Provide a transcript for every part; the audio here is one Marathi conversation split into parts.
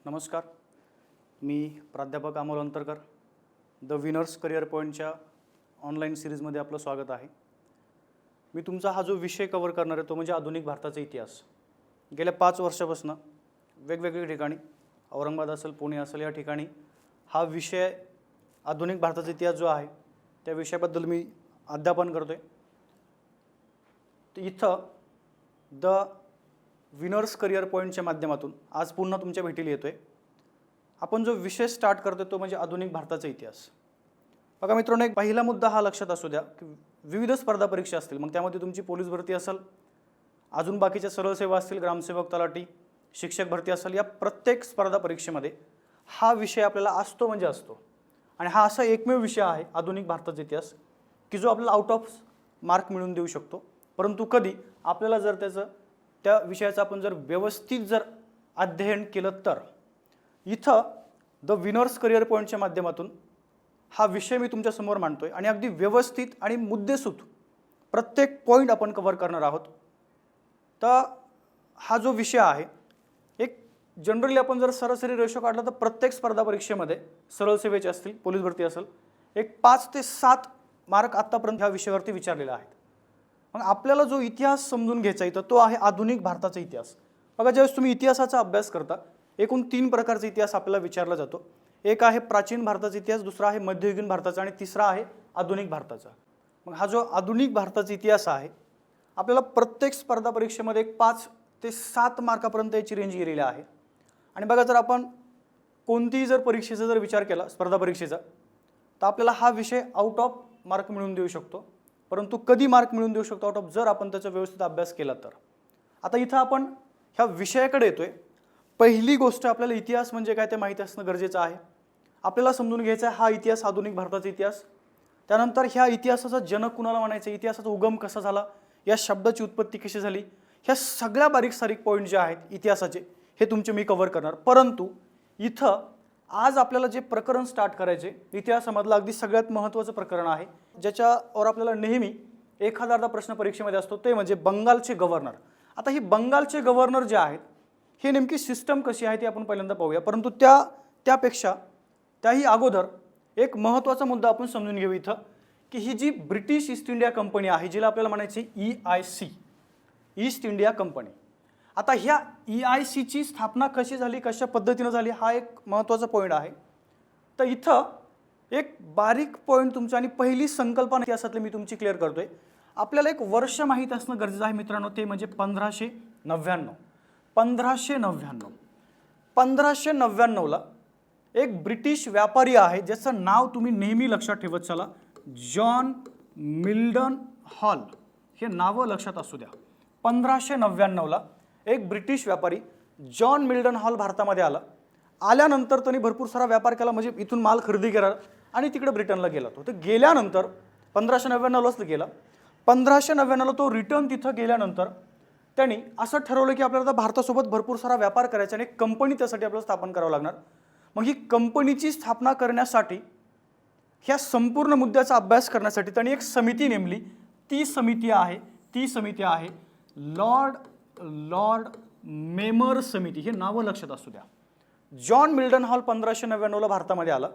नमस्कार. मी प्राध्यापक Amol Antarkar. The winners career पॉईंटच्या ऑनलाईन सिरीजमध्ये आपलं स्वागत आहे. मी तुमचा हा जो विषय कव्हर करणार आहे तो म्हणजे आधुनिक भारताचा इतिहास. गेल्या 5 वर्षापासून वेगवेगळ्या ठिकाणी औरंगाबाद असेल, पुणे असेल, या ठिकाणी हा विषय आधुनिक भारताचा इतिहास जो आहे त्या विषयाबद्दल मी अध्यापन करतोय. तर इथं द विनर्स करिअर पॉईंटच्या माध्यमातून आज पुन्हा तुमच्या भेटीला येतोय. आपण जो विषय स्टार्ट करतोय तो म्हणजे आधुनिक भारताचा इतिहास. बघा मित्रांनो, एक पहिला मुद्दा हा लक्षात असू द्या की विविध स्पर्धा परीक्षा असतील, मग त्यामध्ये तुमची पोलीस भरती असेल, अजून बाकीच्या सरळ सेवा असतील, ग्रामसेवक, तलाठी, शिक्षक भरती असेल, या प्रत्येक स्पर्धा परीक्षेमध्ये हा विषय आपल्याला असतो म्हणजे असतो. आणि हा असा एकमेव विषय आहे आधुनिक भारताचा इतिहास की जो आपल्याला आउट ऑफ मार्क मिळवून देऊ शकतो. परंतु कधी आपल्याला जर त्या विषयाचं आपण जर व्यवस्थित अध्ययन केलं तर इथं द विनर्स करिअर पॉईंटच्या माध्यमातून हा विषय मी तुमच्यासमोर मांडतोय आणि अगदी व्यवस्थित आणि मुद्देसूद प्रत्येक पॉईंट आपण कव्हर करणार आहोत. तर हा जो विषय आहे एक जनरली आपण जर सरासरी रेशो काढला तर प्रत्येक स्पर्धा परीक्षेमध्ये सरळ सेवेचे असतील, पोलीस भरती असेल, एक 5 ते 7 मार्क आत्तापर्यंत ह्या विषयावरती विचारलेले आहेत. मग आपल्याला जो इतिहास समजून घ्यायचा आहे तो आहे आधुनिक भारताचा इतिहास. बघा, ज्यावेळेस तुम्ही इतिहासाचा अभ्यास करता एकूण 3 प्रकारचा इतिहास आपल्याला विचारला जातो. एक आहे प्राचीन भारताचा इतिहास, दुसरा आहे मध्ययुगीन भारताचा आणि तिसरा आहे आधुनिक भारताचा. मग हा जो आधुनिक भारताचा इतिहास आहे आपल्याला प्रत्येक स्पर्धा परीक्षेमध्ये 5 ते 7 मार्कापर्यंत याची रेंज गेलेली आहे. आणि बघा, जर आपण कोणतीही परीक्षेचा विचार केला, स्पर्धा परीक्षेचा, तर आपल्याला हा विषय आउट ऑफ मार्क मिळवून देऊ शकतो. परंतु कधी मार्क मिळवून देऊ शकतो आउट ऑफ, जर आपण त्याचा व्यवस्थित अभ्यास केला तर. आता इथं आपण ह्या विषयाकडे येतोय. पहिली गोष्ट, आपल्याला इतिहास म्हणजे काय ते माहिती असणं गरजेचं आहे. आपल्याला समजून घ्यायचा आहे हा इतिहास, आधुनिक भारताचा इतिहास. त्यानंतर ह्या इतिहासाचा जनक कुणाला म्हणायचं, इतिहासाचा उगम कसा झाला, या शब्दाची उत्पत्ती कशी झाली, ह्या सगळ्या बारीक सारीक पॉईंट जे आहेत इतिहासाचे हे तुमचे मी कव्हर करणार. परंतु इथं आज आपल्याला जे प्रकरण स्टार्ट करायचे इतिहासामधलं अगदी सगळ्यात महत्त्वाचं प्रकरण आहे, ज्याच्यावर आपल्याला नेहमी एखादा प्रश्न परीक्षेमध्ये असतो, ते म्हणजे बंगालचे गव्हर्नर. आता ही बंगालचे गव्हर्नर जे आहेत हे नेमकी सिस्टम कशी आहे ती आपण पहिल्यांदा पाहूया. परंतु त्यापेक्षा त्याही अगोदर एक महत्त्वाचा मुद्दा आपण समजून घेऊ इथं, की ही जी ब्रिटिश ईस्ट इंडिया कंपनी आहे, जिला आपल्याला म्हणायची EIC, ईस्ट इंडिया कंपनी. आता ह्या EICची स्थापना कशी झाली, कशा पद्धतीनं झाली, हा एक महत्त्वाचा पॉईंट आहे. तर इथं एक बारीक पॉईंट तुमचा आणि पहिली संकल्पना इतिहासातली मी तुमची क्लिअर करतोय. आपल्याला एक वर्ष माहीत असणं गरजेचं आहे मित्रांनो, ते म्हणजे 1599. 1599ला एक ब्रिटिश व्यापारी आहे ज्याचं नाव तुम्ही नेहमी लक्षात ठेवत चला, जॉन मिल्डन हॉल. हे नावं लक्षात असू द्या. 1599ला एक ब्रिटिश व्यापारी जॉन मिल्डन हॉल भारतामध्ये आल्यानंतर त्यांनी भरपूर सारा व्यापार केला, म्हणजे इथून माल खरेदी केला आणि तिकडे ब्रिटनला गेला. तो गेल्यानंतर 1599लाच गेला. 1599ला तो रिटर्न तिथं गेल्यानंतर त्यांनी असं ठरवलं की आपल्याला भारतासोबत भरपूर सारा व्यापार करायचा आणि एक कंपनी त्यासाठी आपल्याला स्थापन करावं लागणार. मग ही कंपनीची स्थापना करण्यासाठी, ह्या संपूर्ण मुद्द्याचा अभ्यास करण्यासाठी त्यांनी एक समिती नेमली. ती समिती आहे लॉर्ड मेमर समिती. हे नावं लक्षात असू द्या. जॉन मिल्डन हॉल 1599ला भारतामध्ये आला,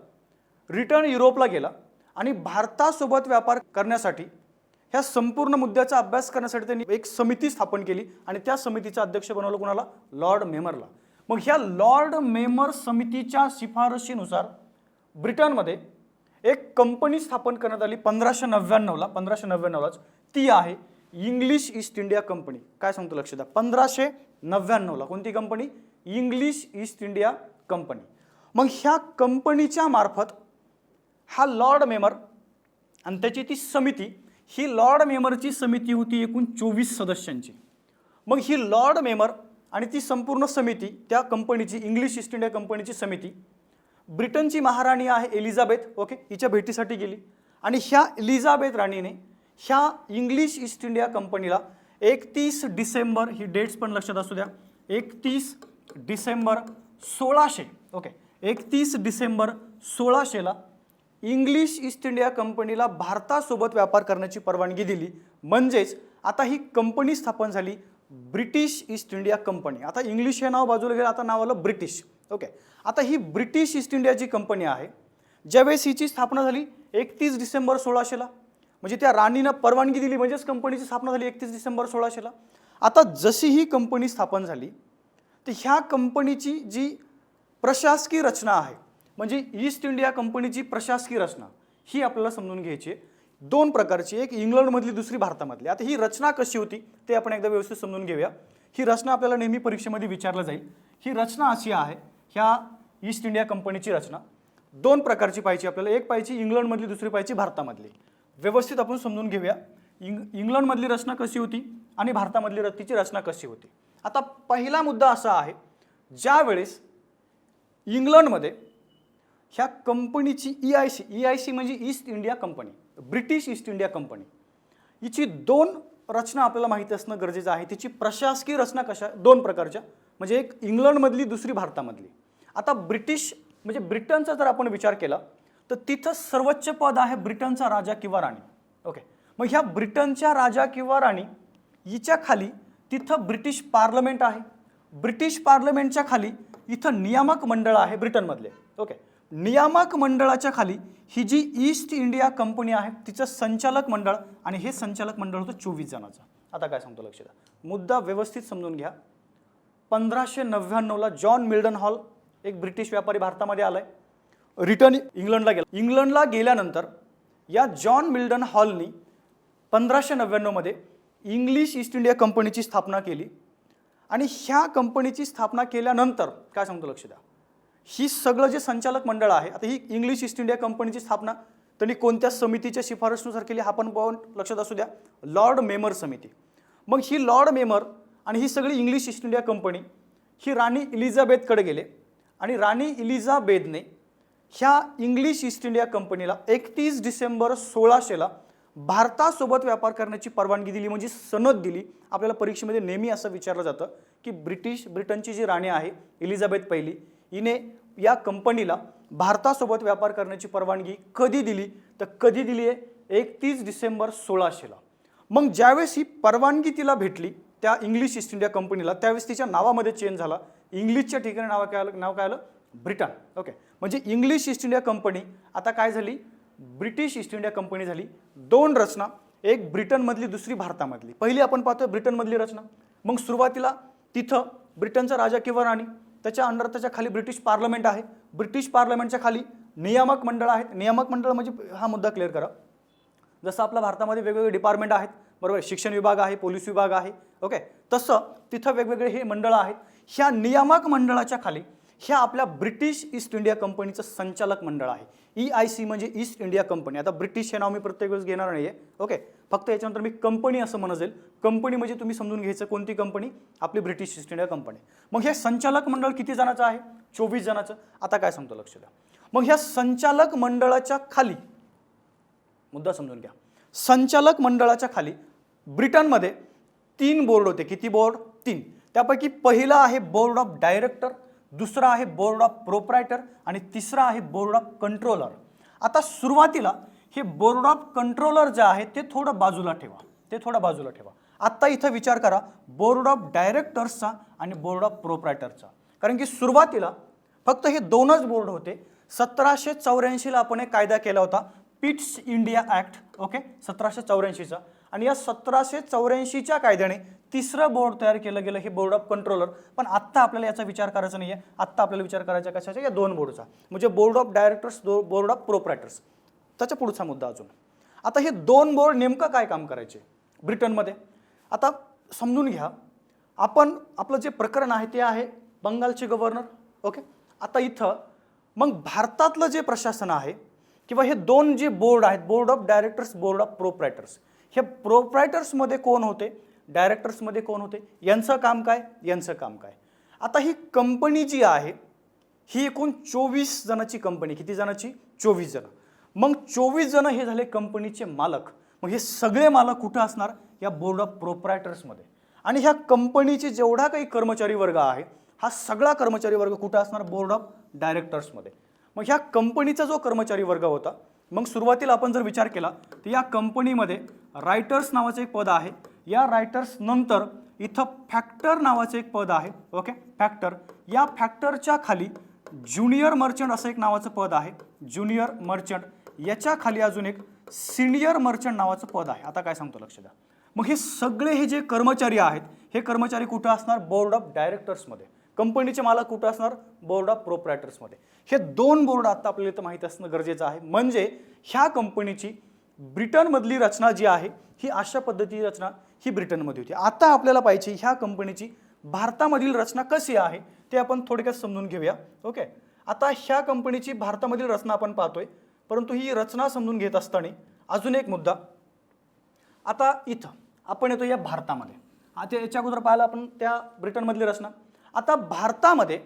रिटर्न युरोपला गेला आणि भारतासोबत व्यापार करण्यासाठी, ह्या संपूर्ण मुद्द्याचा अभ्यास करण्यासाठी त्यांनी एक समिती स्थापन केली आणि त्या समितीचा अध्यक्ष बनवलं कोणाला, लॉर्ड मेमरला. मग ह्या लॉर्ड मेमर समितीच्या शिफारशीनुसार ब्रिटनमध्ये एक कंपनी स्थापन करण्यात आली 1599लाच. ती आहे इंग्लिश ईस्ट इंडिया कंपनी. काय सांगतो लक्ष द्या, 1599ला कोणती company, English East India company. मग ह्या कंपनीच्या मार्फत हा लॉर्ड मेमर आणि त्याची ती समिती, ही लॉर्ड मेमरची समिती होती एकूण 24 सदस्यांची. मग ही लॉर्ड मेमर आणि ती संपूर्ण समिती, त्या कंपनीची, इंग्लिश ईस्ट इंडिया कंपनीची समिती, ब्रिटनची महाराणी आहे एलिझाबेथ, ओके, हिच्या भेटीसाठी गेली. आणि ह्या एलिझाबेथ राणीने ह्या इंग्लिश ईस्ट इंडिया कंपनीला 31 डिसेंबर, ही डेट्स पण लक्षात असू द्या, 31 डिसेंबर 1600, ओके, 31 डिसेंबर 1600ला इंग्लिश ईस्ट इंडिया कंपनीला भारतासोबत व्यापार करण्याची परवानगी दिली. म्हणजेच आता ही कंपनी स्थापन झाली ब्रिटिश ईस्ट इंडिया कंपनी. आता इंग्लिश हे नाव बाजूला गेलं, आता नाव आलं ब्रिटिश. ओके, आता ही ब्रिटिश ईस्ट इंडिया जी कंपनी आहे, ज्यावेळेस हिची स्थापना झाली 31 डिसेंबर 1600ला, म्हणजे त्या राणीनं परवानगी दिली म्हणजेच कंपनीची स्थापना झाली 31 डिसेंबर 1600ला. आता जशी ही कंपनी स्थापन झाली तर ह्या कंपनीची जी प्रशासकीय रचना आहे, म्हणजे ईस्ट इंडिया कंपनीची प्रशासकीय रचना ही आपल्याला समजून घ्यायची आहे. दोन प्रकारची, एक इंग्लंडमधली, दुसरी भारतामधली. आता ही रचना कशी होती ते आपण एकदा व्यवस्थित समजून घेऊया. ही रचना आपल्याला नेहमी परीक्षेमध्ये विचारलं जाईल. ही रचना अशी आहे, ह्या ईस्ट इंडिया कंपनीची रचना दोन प्रकारची पाहिजे आपल्याला, एक पाहिजे इंग्लंडमधली, दुसरी पाहिजे भारतामधली. व्यवस्थित आपण समजून घेऊया इंग्लंडमधली रचना कशी होती आणि भारतामधली तिची रचना कशी होती. आता पहिला मुद्दा असा आहे, ज्या वेळेस इंग्लंडमध्ये ह्या कंपनीची EIC म्हणजे east India company, British east India company, हिची दोन रचना आपल्याला माहिती असणं गरजेचं आहे. तिची प्रशासकीय रचना कशा, दोन प्रकारच्या, म्हणजे एक इंग्लंडमधली, दुसरी भारतामधली. आता ब्रिटिश म्हणजे ब्रिटनचा जर आपण विचार केला तर तिथं सर्वोच्च पद आहे ब्रिटनचा राजा किंवा राणी. ओके, मग ह्या ब्रिटनच्या राजा किंवा राणी हिच्या खाली तिथं ब्रिटिश पार्लमेंट आहे. ब्रिटिश पार्लमेंटच्या खाली इथं नियामक मंडळ आहे ब्रिटनमधले. ओके, नियामक मंडळाच्या खाली ही जी ईस्ट इंडिया कंपनी आहे तिचं संचालक मंडळ, आणि हे संचालक मंडळ होतं 24 जणांचं. आता काय सांगतो लक्ष द्या, मुद्दा व्यवस्थित समजून घ्या. 1599ला जॉन मिल्डन हॉल, एक ब्रिटिश व्यापारी भारतामध्ये आलाय, रिटर्न इंग्लंडला गेला. इंग्लंडला गेल्यानंतर या जॉन मिल्डन हॉलनी 1599 मध्ये इंग्लिश ईस्ट इंडिया कंपनीची स्थापना केली. आणि ह्या कंपनीची स्थापना केल्यानंतर काय सांगतो लक्ष द्या, ही सगळं जे संचालक मंडळ आहे, आता ही इंग्लिश ईस्ट इंडिया कंपनीची स्थापना त्यांनी कोणत्या समितीच्या शिफारशीनुसार केली हा पण लक्षात असू द्या, लॉर्ड मेमर समिती. मग ही लॉर्ड मेमर आणि ही सगळी इंग्लिश ईस्ट इंडिया कंपनी ही राणी एलिझाबेथकडे गेले, आणि राणी एलिझाबेथने ह्या इंग्लिश ईस्ट इंडिया कंपनीला 31 डिसेंबर 1600ला भारतासोबत व्यापार करण्याची परवानगी दिली, म्हणजे सनद दिली. आपल्याला परीक्षेमध्ये नेहमी असं विचारलं जातं की ब्रिटनची जी राणी आहे एलिझाबेथ पहिली, हिने या कंपनीला भारतासोबत व्यापार करण्याची परवानगी कधी दिली, तर कधी दिली आहे 31 डिसेंबर 1600ला. मग ज्यावेळेस ही परवानगी तिला भेटली त्या इंग्लिश ईस्ट इंडिया कंपनीला, त्यावेळेस तिच्या नावामध्ये चेंज झाला. इंग्लिशच्या ठिकाणी नाव काय आलं, ब्रिटन. ओके, म्हणजे इंग्लिश ईस्ट इंडिया कंपनी आता काय झाली, ब्रिटिश ईस्ट इंडिया कंपनी झाली. दोन रचना, एक ब्रिटनमधली, दुसरी भारतामधली. पहिली आपण पाहतोय ब्रिटनमधली रचना. मग सुरुवातीला तिथं ब्रिटनचा राजा किंवा राणी, त्याच्या अंडर त्याच्या खाली ब्रिटिश पार्लमेंट आहे. ब्रिटिश पार्लमेंटच्या खाली नियामक मंडळ आहे. नियामक मंडळ म्हणजे हा मुद्दा क्लिअर करा, जसं आपल्या भारतामध्ये वेगवेगळे डिपार्टमेंट आहेत, बरोबर, शिक्षण विभाग आहे, पोलीस विभाग आहे. ओके, तसं तिथं वेगवेगळे हे मंडळ आहेत. ह्या नियामक मंडळाच्या खाली ह्या आपल्या ब्रिटिश ईस्ट इंडिया कंपनीचं संचालक मंडळ आहे. EIC म्हणजे ईस्ट इंडिया कंपनी. आता ब्रिटिश हे नाव मी प्रत्येक वेळेस घेणार नाही आहे. ओके, फक्त याच्यानंतर मी कंपनी असं म्हणेल. कंपनी म्हणजे तुम्ही समजून घ्यायचं कोणती कंपनी, आपली ब्रिटिश ईस्ट इंडिया कंपनी. मग हे संचालक मंडळ किती जणांचं आहे, 24 जणांचं. आता काय सांगतो लक्ष द्या, मग ह्या संचालक मंडळाच्या खाली मुद्दा समजून घ्या. संचालक मंडळाच्या खाली ब्रिटनमध्ये 3 बोर्ड होते. किती बोर्ड, 3. त्यापैकी पहिला आहे बोर्ड ऑफ डायरेक्टर, दुसरा आहे बोर्ड ऑफ प्रोप्रायटर, आणि तिसरा आहे बोर्ड ऑफ कंट्रोलर. आता सुरुवातीला हे बोर्ड ऑफ कंट्रोलर जे आहे ते थोडं बाजूला ठेवा. आत्ता इथं विचार करा बोर्ड ऑफ डायरेक्टर्सचा आणि बोर्ड ऑफ प्रोप्रायटरचा, कारण की सुरुवातीला फक्त हे दोनच बोर्ड होते. 1784ला आपण एक कायदा केला होता, पिट्स इंडिया ॲक्ट. ओके, 1784चा. आणि या 1784च्या कायद्याने तिसरं बोर्ड तयार केलं गेलं, हे बोर्ड ऑफ कंट्रोलर. पण आत्ता आपल्याला याचा विचार करायचा नाही आहे. आत्ता आपल्याला विचार करायचा कशाचा, या 2 बोर्डचा, म्हणजे board of directors, board of proprietors. त्याच्या पुढचा मुद्दा अजून, आता हे 2 बोर्ड नेमकं काय काम करायचे ब्रिटनमध्ये. आता समजून घ्या, आपण आपलं जे प्रकरण आहे ते आहे बंगालचे गव्हर्नर. ओके, आता इथं मग भारतातलं जे प्रशासन आहे किंवा हे 2 जे बोर्ड आहेत, board of directors, board of proprietors, हे प्रोप्रायटर्समध्ये कोण होते, डायरेक्टर्समध्ये कोण होते, यांचं काम काय, आता ही कंपनी जी आहे ही एकूण 24 जणांची कंपनी. किती जणांची, 24 जण. मग 24 जण हे झाले कंपनीचे मालक. मग हे सगळे मालक कुठं असणार, या बोर्ड ऑफ प्रोप्रायटर्समध्ये. आणि ह्या कंपनीचे जेवढा काही कर्मचारी वर्ग आहे हा सगळा कर्मचारी वर्ग कुठं असणार, बोर्ड ऑफ डायरेक्टर्समध्ये. मग ह्या कंपनीचा जो कर्मचारी वर्ग होता, मग सुरुवातीला आपण जर विचार केला तर या कंपनीमध्ये रायटर्स नावाचं एक पद आहे. या रायटर्स नंतर इथं फॅक्टर नावाचं एक पद आहे. Okay, factor. या फॅक्टरच्या खाली ज्युनियर मर्चंट असं एक नावाचं पद आहे, ज्युनियर मर्चंट. याच्या खाली अजून एक सिनियर मर्चंट नावाचं पद आहे. आता काय सांगतो लक्ष द्या. मग हे सगळे हे जे कर्मचारी आहेत, हे कर्मचारी कुठं असणार? बोर्ड ऑफ डायरेक्टर्समध्ये. कंपनीचे मालक कुठं असणार? बोर्ड ऑफ प्रोप्रायटर्समध्ये. हे दोन बोर्ड आता आपल्याला इथं माहिती असणं गरजेचं आहे. म्हणजे ह्या कंपनीची ब्रिटनमधली रचना जी आहे ही अशा पद्धतीची रचना ही ब्रिटनमध्ये होती. आता आपल्याला पाहिजे ह्या कंपनीची भारतामधील रचना कशी आहे ते आपण थोडक्यात समजून घेऊया. ओके, आता ह्या कंपनीची भारतामधील रचना आपण पाहतोय, परंतु ही रचना समजून घेत असताना अजून एक मुद्दा. आता इथं आपण येतो या भारतामध्ये. आता याच्या अगोदर पाहिलं आपण त्या ब्रिटनमधली रचना. आता भारतामध्ये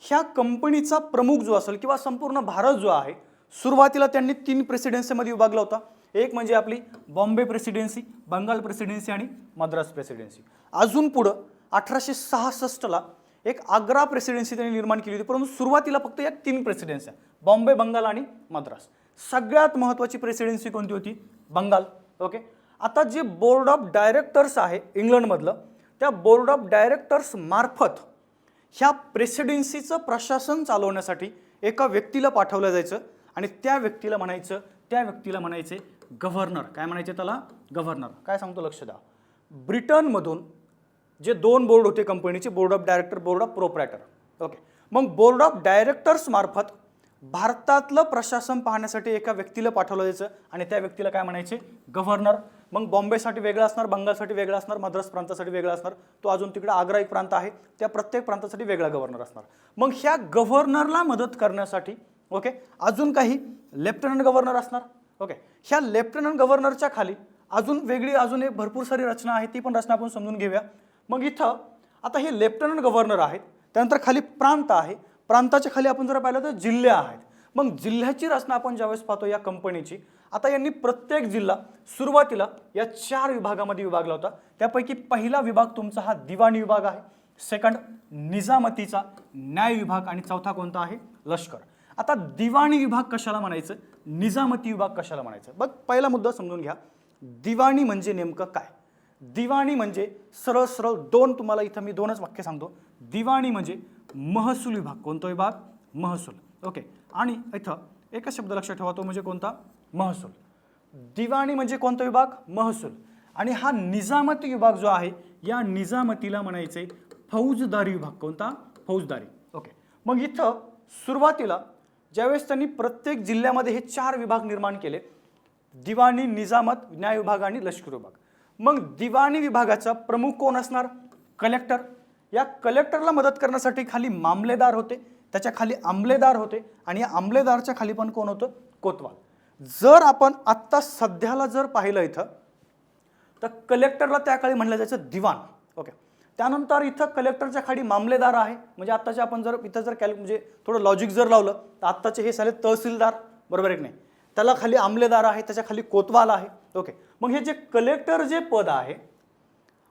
ह्या कंपनीचा प्रमुख जो असेल किंवा संपूर्ण भारत जो आहे, सुरुवातीला त्यांनी 3 प्रेसिडेन्सीमध्ये विभागला होता. एक म्हणजे आपली बॉम्बे प्रेसिडेन्सी, बंगाल प्रेसिडेन्सी आणि मद्रास प्रेसिडेन्सी. अजून पुढं 1866ला एक आग्रा प्रेसिडेन्सी त्यांनी निर्माण केली होती, परंतु सुरुवातीला फक्त या 3 प्रेसिडेन्सी, बॉम्बे, बंगाल आणि मद्रास. सगळ्यात महत्त्वाची प्रेसिडेन्सी कोणती होती? बंगाल. ओके, आता जे बोर्ड ऑफ डायरेक्टर्स आहे इंग्लंडमधलं, त्या बोर्ड ऑफ डायरेक्टर्स मार्फत ह्या प्रेसिडेन्सीचं प्रशासन चालवण्यासाठी एका व्यक्तीला पाठवलं जायचं आणि त्या व्यक्तीला म्हणायचे गव्हर्नर. काय म्हणायचे त्याला? गव्हर्नर. काय सांगतो लक्ष द्या. ब्रिटनमधून जे 2 बोर्ड होते कंपनीचे, board of director, board of proprietor. Okay, मग बोर्ड ऑफ डायरेक्टर्स मार्फत भारतातलं प्रशासन पाहण्यासाठी एका व्यक्तीला पाठवलं जायचं आणि त्या व्यक्तीला काय म्हणायचे? गव्हर्नर. मग बॉम्बेसाठी वेगळं असणार, बंगालसाठी वेगळं असणार, मद्रास प्रांतासाठी वेगळं असणार. तो अजून तिकडे आग्रा एक प्रांत आहे, त्या प्रत्येक प्रांतासाठी वेगळा गव्हर्नर असणार. मग ह्या गव्हर्नरला मदत करण्यासाठी ओके अजून काही लेफ्टनंट गव्हर्नर असणार. ओके, ह्या लेफ्टनंट गव्हर्नरच्या खाली अजून एक भरपूर सारी रचना आहे, ती पण रचना आपण समजून घेऊया. मग इथं आता हे लेफ्टनंट गव्हर्नर आहेत, त्यानंतर खाली प्रांत आहे, प्रांताच्या खाली आपण जर पाहिलं तर जिल्हे आहेत. मग जिल्ह्याची रचना आपण ज्यावेळेस पाहतो या कंपनीची, आता यांनी प्रत्येक जिल्हा सुरुवातीला या 4 विभागामध्ये विभागला होता. त्यापैकी पहिला विभाग तुमचा हा दिवाणी विभाग आहे, सेकंड निजामतीचा न्याय विभाग आणि चौथा कोणता आहे? लष्कर. आता दिवाणी विभाग कशाला म्हणायचं, निजामती विभाग कशाला म्हणायचं? बघ, पहिला मुद्दा समजून घ्या. दिवाणी म्हणजे नेमकं काय? दिवाणी म्हणजे सरळ तुम्हाला इथं मी 2च वाक्य सांगतो. दिवाणी म्हणजे महसूल विभाग. कोणता विभाग? महसूल. ओके, आणि इथं एकच शब्द लक्षात ठेवा, तो म्हणजे कोणता? महसूल. दिवाणी म्हणजे कोणता विभाग? महसूल. आणि हा निजामती विभाग जो आहे, या निजामतीला म्हणायचे फौजदारी विभाग. कोणता? फौजदारी. ओके, मग इथं सुरुवातीला ज्यावेळेस त्यांनी प्रत्येक जिल्ह्यामध्ये हे 4 विभाग निर्माण केले, दिवाणी, निजामत, न्याय विभाग आणि लष्कर विभाग. मग दिवाणी विभागाचा प्रमुख कोण असणार? कलेक्टर. या कलेक्टरला मदत करण्यासाठी खाली मामलेदार होते, त्याच्या खाली आमलेदार होते आणि या आमलेदारच्या खाली पण कोण होतं? कोतवाल. जर आपण आत्ता सध्याला जर पाहिलं इथं, तर कलेक्टरला त्या काळी म्हणलं जायचं दिवाण. ओके, त्यानंतर इथं कलेक्टरच्या खाली मामलेदार आहे. म्हणजे आत्ताचे आपण जर इथं जर म्हणजे थोडं लॉजिक जर लावलं तर आत्ताचे हे झाले तहसीलदार, बरोबर आहे की नाही? त्याला खाली आमलेदार आहे, त्याच्या खाली कोतवाल आहे. ओके, मग हे जे कलेक्टर जे पद आहे,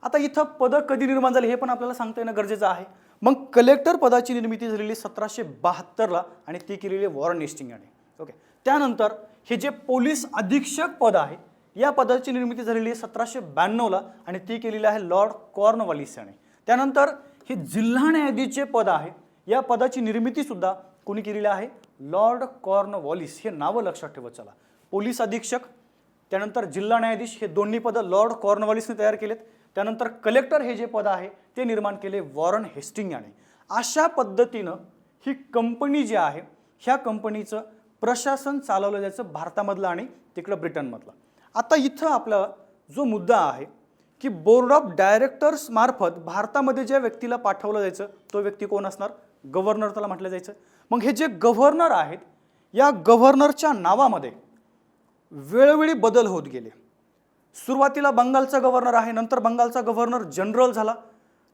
आता इथं पद कधी निर्माण झाली हे पण आपल्याला सांगता येणं गरजेचं आहे. मग कलेक्टर पदाची निर्मिती झालेली 1772ला आणि ती केलेली वॉरन हेस्टिंग याने. ओके, त्यानंतर हे जे पोलीस अधीक्षक पद आहे, या पदाची निर्मिती झालेली आहे 1792ला आणि ती केलेली आहे लॉर्ड कॉर्नवॉलिस याने. त्यानंतर हे जिल्हा न्यायाधीशचे पद आहे, या पदाची निर्मिती सुद्धा कोणी केलेली आहे? Lord Cornwallis. हे नावं लक्षात ठेवत चला. पोलीस अधीक्षक, त्यानंतर जिल्हा न्यायाधीश, हे दोन्ही पद लॉर्ड कॉर्नवॉलिसने तयार केलेत. त्यानंतर कलेक्टर हे जे पद आहे ते निर्माण केले वॉरन हेस्टिंग याने. अशा पद्धतीनं ही कंपनी जी आहे, ह्या कंपनीचं प्रशासन चालवलं जायचं भारतामधलं आणि तिकडं ब्रिटनमधलं. आता इथं आपला जो मुद्दा आहे की बोर्ड ऑफ डायरेक्टर्स मार्फत भारतामध्ये ज्या व्यक्तीला पाठवलं जायचं तो व्यक्ती कोण असणार? गव्हर्नर त्याला म्हटलं जायचं. मग हे जे गव्हर्नर आहेत, या गव्हर्नरच्या नावामध्ये वेळोवेळी बदल होत गेले. सुरुवातीला बंगालचा गव्हर्नर आहे, नंतर बंगालचा गव्हर्नर जनरल झाला,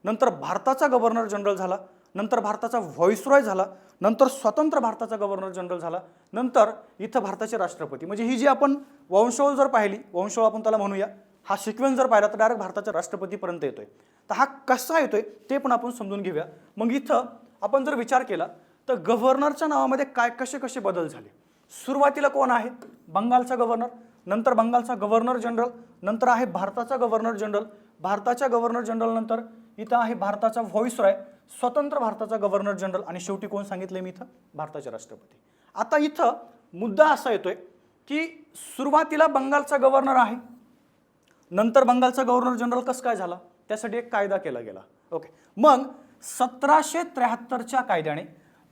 नंतर भारताचा गव्हर्नर जनरल झाला, नंतर भारताचा व्हॉइसरॉय झाला, नंतर स्वतंत्र भारताचा गव्हर्नर जनरल झाला, नंतर इथं भारताचे राष्ट्रपती. म्हणजे ही जी आपण वंशावळ जर पाहिली, वंशावळ आपण त्याला म्हणूया, हा सिक्वेन्स जर पाहिला तर डायरेक्ट भारताच्या राष्ट्रपतीपर्यंत येतोय. तर हा कसा येतोय ते पण आपण समजून घेऊया. मग इथं आपण जर विचार केला तर गव्हर्नरच्या नावामध्ये काय कसे बदल झाले. सुरुवातीला कोण आहे? बंगालचा गव्हर्नर, नंतर बंगालचा गव्हर्नर जनरल, नंतर आहे भारताचा गव्हर्नर जनरल, भारताच्या गव्हर्नर जनरल नंतर इथं आहे भारताचा व्हॉइसरॉय, स्वतंत्र भारताचा गव्हर्नर जनरल आणि शेवटी कोण सांगितलंय मी इथं भारताचे राष्ट्रपती. आता इथं मुद्दा असा येतोय की सुरुवातीला बंगालचा गव्हर्नर आहे, नंतर बंगालचा गव्हर्नर जनरल कसं काय झाला, त्यासाठी एक कायदा केला गेला. ओके, मग 1773च्या कायद्याने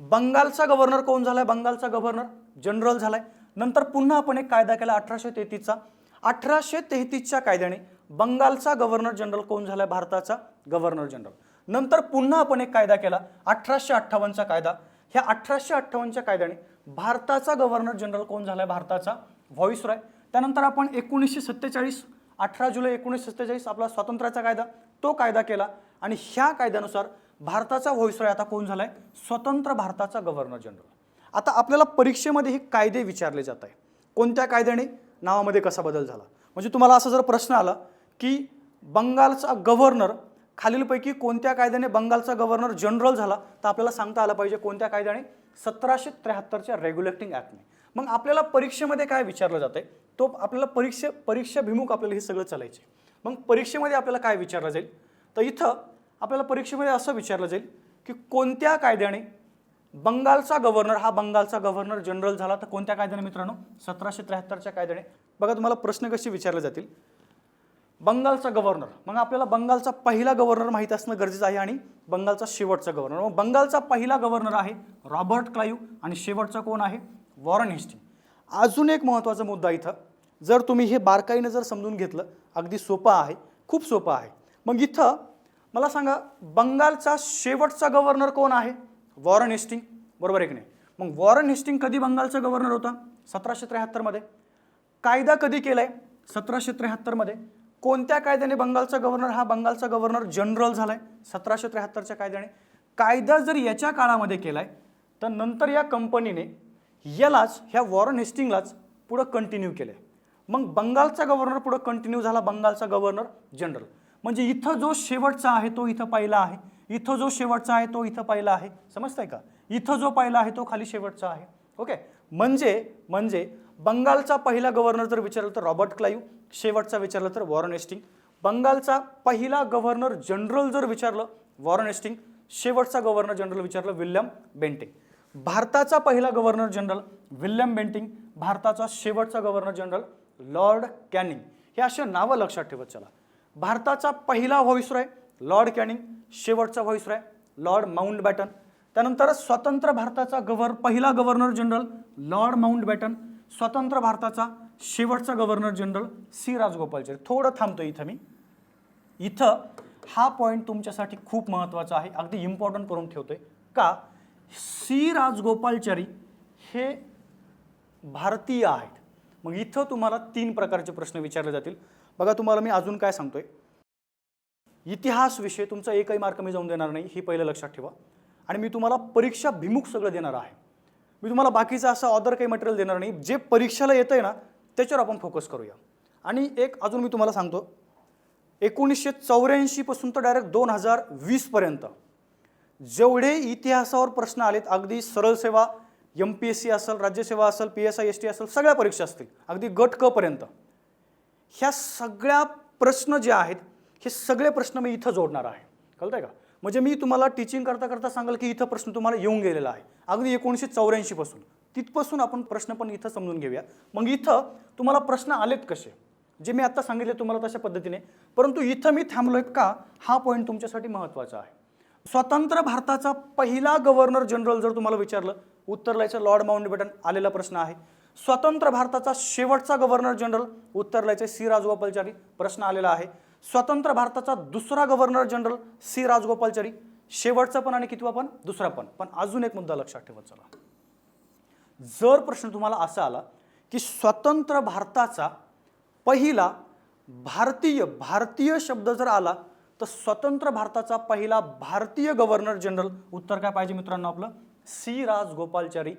बंगालचा गव्हर्नर कोण झालाय, बंगालचा गव्हर्नर जनरल झालाय. नंतर पुन्हा आपण एक कायदा केला 1833चा. 1833च्या कायद्याने बंगालचा गव्हर्नर जनरल कोण झालाय, भारताचा गव्हर्नर जनरल. नंतर पुन्हा आपण एक कायदा केला 1858चा कायदा. ह्या 1858च्या कायद्याने भारताचा गव्हर्नर जनरल कोण झालाय, भारताचा व्हॉइसरॉय. त्यानंतर आपण 1947 18 जुलै 1947 आपला स्वातंत्र्याचा कायदा, तो कायदा केला आणि ह्या कायद्यानुसार भारताचा व्हॉइसरॉय आता कोण झालाय, स्वतंत्र भारताचा गव्हर्नर जनरल. आता आपल्याला परीक्षेमध्ये हे कायदे विचारले जात आहे, कोणत्या कायद्याने नावामध्ये कसा बदल झाला. म्हणजे तुम्हाला असा जर प्रश्न आला की बंगालचा गव्हर्नर खालीलपैकी कोणत्या कायद्याने बंगालचा गव्हर्नर जनरल झाला, तर आपल्याला सांगता आलं पाहिजे कोणत्या कायद्याने, 1773च्या रेग्युलेटिंग ॲक्टने. मग आपल्याला परीक्षेमध्ये काय विचारलं जात आहे, तो आपल्याला परीक्षाभिमुख आपल्याला हे सगळं चालायचे. मग परीक्षेमध्ये आपल्याला काय विचारलं जाईल, तर इथं आपल्याला परीक्षेमध्ये असं विचारलं जाईल की कोणत्या कायद्याने बंगालचा गव्हर्नर हा बंगालचा गव्हर्नर जनरल झाला, तर कोणत्या कायद्याने मित्रांनो, 1773च्या कायद्याने. बघा तुम्हाला प्रश्न कसे विचारले जातील, बंगालचा गव्हर्नर, मग आपल्याला बंगालचा पहिला गव्हर्नर माहीत असणं गरजेचं आहे आणि बंगालचा शेवटचा गव्हर्नर. मग बंगालचा पहिला गव्हर्नर आहे रॉबर्ट क्लाइव्ह आणि शेवटचा कोण आहे, वॉरन हेस्टिंग. अजून एक महत्त्वाचा मुद्दा इथं, जर तुम्ही हे बारकाईनं जर समजून घेतलं, अगदी सोपं आहे, खूप सोपं आहे. मग इथं मला सांगा बंगालचा शेवटचा गव्हर्नर कोण आहे, वॉरन हेस्टिंग, बरोबर आहे की नाही. मग वॉरन हेस्टिंग कधी बंगालचा गव्हर्नर होता, 1773मध्ये. कायदा कधी केलाय, 1773मध्ये. कोणत्या कायद्याने बंगालचा गव्हर्नर हा बंगालचा गव्हर्नर जनरल झालाय, 1773च्या कायद्याने. कायदा जर याच्या काळामध्ये केलाय, तर नंतर या कंपनीने यालाच, ह्या वॉरन हेस्टिंगलाच पुढं कंटिन्यू केलंय. मग बंगालचा गव्हर्नर पुढं कंटिन्यू झाला बंगालचा गव्हर्नर जनरल. म्हणजे इथं जो शेवटचा आहे तो इथं पहिला आहे, इथं जो शेवटचा आहे तो इथं पहिला आहे, समजतंय का. इथं जो पहिला आहे तो खाली शेवटचा आहे. ओके, म्हणजे बंगालचा पहिला गव्हर्नर जर विचारलं तर रॉबर्ट क्लाइव्ह, शेवटचा विचारलं तर वॉरन हेस्टिंग. बंगालचा पहिला गव्हर्नर जनरल जर विचारलं वॉरन हेस्टिंग, शेवटचा गव्हर्नर जनरल विचारलं विल्यम बेंटिंग. भारताचा पहिला गव्हर्नर जनरल विल्यम बेंटिंग, भारताचा शेवटचा गव्हर्नर जनरल लॉर्ड कॅनिंग. हे असे नावं लक्षात ठेवत चला. भारताचा पहिला व्हॉइसरॉय लॉर्ड कॅनिंग, शेवटचा व्हॉइसरॉय लॉर्ड माउंटबॅटन. त्यानंतर स्वतंत्र भारताचा पहिला गव्हर्नर जनरल लॉर्ड माउंटबॅटन, स्वतंत्र भारताचा शेवटचा गव्हर्नर जनरल सी राजगोपालचारी. थोडं थांबतो इथं मी, इथं हा पॉईंट तुमच्यासाठी खूप महत्त्वाचा आहे, अगदी इम्पॉर्टंट करून ठेवतोय का. सी राजगोपालचारी हे भारतीय आहेत. मग इथं तुम्हाला 3 प्रकारचे प्रश्न विचारले जातील. बघा तुम्हाला मी अजून काय सांगतोय, इतिहास विषय तुमचा एकही मार्क मी जाऊन देणार नाही, ही पहिलं लक्षात ठेवा. आणि मी तुम्हाला परीक्षाभिमुख सगळं देणार आहे. मी तुम्हाला बाकीचं असं ऑदर काही मटेरियल देणार नाही, जे परीक्षेला येतंय ना त्याच्यावर आपण फोकस करूया. आणि एक अजून मी तुम्हाला सांगतो, 1984 पासून तर डायरेक्ट 2020 पर्यंत जेवढे इतिहासावर प्रश्न आलेत, अगदी सरळ सेवा, MPSC असेल, राज्यसेवा असेल, PSI ST असेल, सगळ्या परीक्षा असतील, अगदी गट क पर्यंत, ह्या सगळ्या प्रश्न जे आहेत हे सगळे प्रश्न मी इथं जोडणार आहे. कळतंय का. म्हणजे मी तुम्हाला टीचिंग करता करता सांगाल की इथं प्रश्न तुम्हाला येऊन गेलेला आहे अगदी 1984 पासून. तिथपासून आपण प्रश्न पण इथं समजून घेऊया. मग इथं तुम्हाला प्रश्न आलेत कसे, जे मी आता सांगितले तुम्हाला तशा पद्धतीने, परंतु इथं मी थांबलोय का, हा पॉईंट तुमच्यासाठी महत्त्वाचा आहे. स्वतंत्र भारताचा पहिला गव्हर्नर जनरल जर तुम्हाला विचारलं, उत्तर द्यायचं लॉर्ड माउंटबॅटन, आलेला प्रश्न आहे. स्वतंत्र भारताचा शेवटचा गव्हर्नर जनरल, उत्तर द्यायचे सी राजगोपालचारी, प्रश्न आलेला आहे. स्वतंत्र भारताचा दुसरा गव्हर्नर जनरल सी राजगोपालचारी, शेवटचा पण आणि कितवा पण, दुसरा पण. पण अजून एक मुद्दा लक्षात ठेवत चला, जर प्रश्न तुम्हाला असा आला की स्वतंत्र भारताचा पहिला भारतीय शब्द जर आला, तर स्वतंत्र भारताचा पहिला भारतीय गव्हर्नर जनरल, उत्तर काय पाहिजे मित्रांनो आपलं, सी राजगोपालचारी.